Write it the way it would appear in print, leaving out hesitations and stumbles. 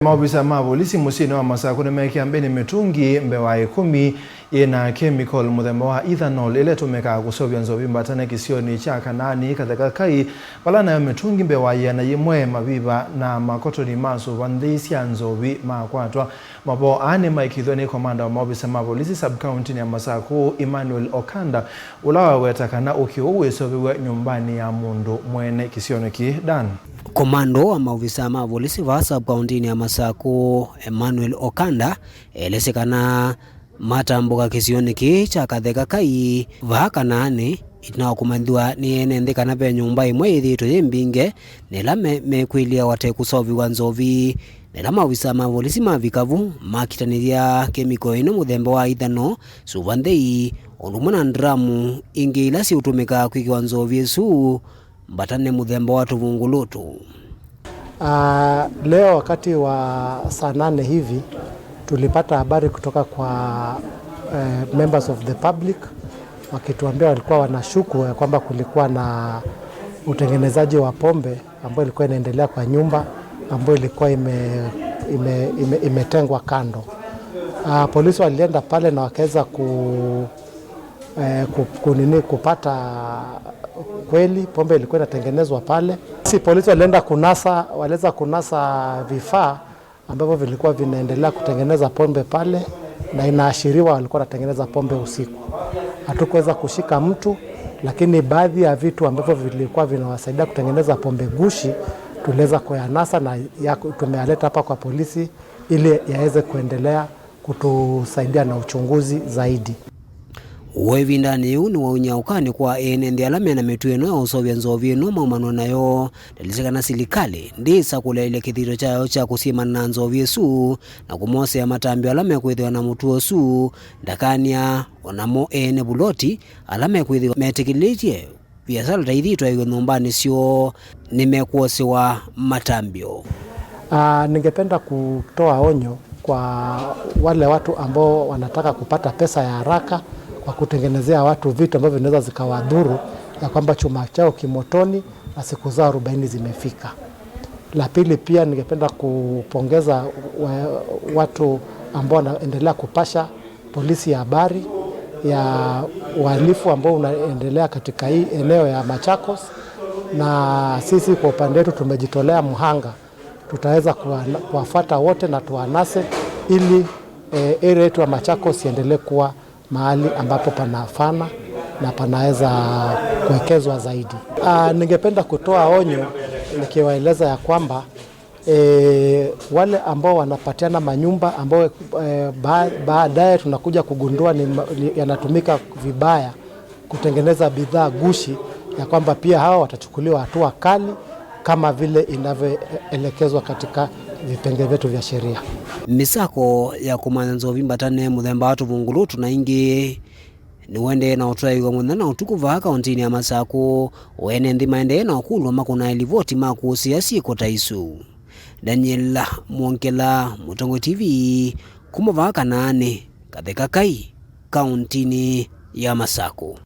Maobisa mabolisi musini wa Masako nimekiambeni mitungi mbewa 10 ina chemical muthemba wa ethanol ile tumeka kusovya nzovi mbatane kisioni cha Kanani katheka kai wala nayo mitungi mbewa yana yimwe mabiba na makotoni maso vandhisi ya nzovi makwatwa mabo ane maikithoni komanda wa maobisa mabolisi sub-county ya Masako Emmanuel Okanda ulawa wetakana ukiuwe soviwe nyumbani ya mundu mwene kisioni ki Dan. Komando wa maofisa mapolisi wa sub-county ya Masako Emmanuel Okanda elesekana matambuka kisioni ki cha katheka kai va Kanani itinakumandhiwa ni enendekana pe nyumba imwe ithito yimbinge nila mekwilia wate kusoviwa nzovi nila maofisa mapolisi mavikavu makitanithia kemiko ino muthemba wa ethanol suvanthei undumwe na dramu ingi ila siutumika kwikiwa nzovi isu mbatane muthemba wa tuvungulutu. Leo wakati wa saa 8 hivi tulipata habari kutoka kwa members of the public wakituambia walikuwa wanashuku ya kwamba kulikuwa na utengenezaji wa pombe ambayo ilikuwa inaendelea kwa nyumba ambayo ilikuwa imetengwa kando. Polisi walienda pale na wakaweza kupata kweli pombe ilikuwa inatengenezwa pale. Polisi waliweza kunasa vifaa ambavyo vilikuwa vinaendelea kutengeneza pombe pale na inaashiriwa walikuwa wanatengeneza pombe usiku. Hatukuweza kushika mtu, lakini baadhi ya vitu ambavyo vilikuwa vinawasaidia kutengeneza pombe gushi tuliweza kuyanasa na tumealeta hapa kwa polisi ili yaweze kuendelea kutusaidia na uchunguzi zaidi. Wevi ndani yu ni waunyaukani kwa enende alame na metu eno ya usovya nzovi eno maumano nayo dalisika silikali ndisa kula ile kithiro chayo cha kusima na nzovi esu na kumose ya matambi alame kwethiwa na mutuo su ndakania onamo ene buloti alame kwethiwa metikilitie biasala taithitwa iwe nyumbani sio nimekuosewa matambio. Ningependa kutoa onyo kwa wale watu ambao wanataka kupata pesa ya haraka kwa kutengenezea watu vitu ambavyo vinaweza zikawadhuru ya kwamba chuma chao kimotoni na siku zao 40 zimefika. La pili pia ningependa kupongeza watu ambao wanaendelea kupasha polisi ya habari ya uhalifu ambao unaendelea katika hii eneo ya Machakos, na sisi kwa upande wetu tumejitolea mhanga. Tutaweza kuwafuata wote na tuwanase ili area yetu ya Machakos iendelee kuwa mahali ambapo panafana na panaweza kuwekezwa zaidi. Ningependa kutoa onyo nikiwaeleza ya kwamba wale ambao wanapatiana manyumba ambao baadaye tunakuja kugundua yanatumika vibaya kutengeneza bidhaa gushi, ya kwamba pia hawa watachukuliwa hatua kali kama vile inavyoelekezwa katika vipenge vyetu vya sheria. Misako ya kumanya nzovi mbatane muthemba wa tuvungulutu na ingi ni wende na utwaiwa mwenana utukuva kauntini ya Masako wene ndima ende na ukulwa makuna ilivoti makusia siko taisu. Daniela Mwonkela, Mutongo TV, kumova Kanani katheka kai kauntini ya Masako.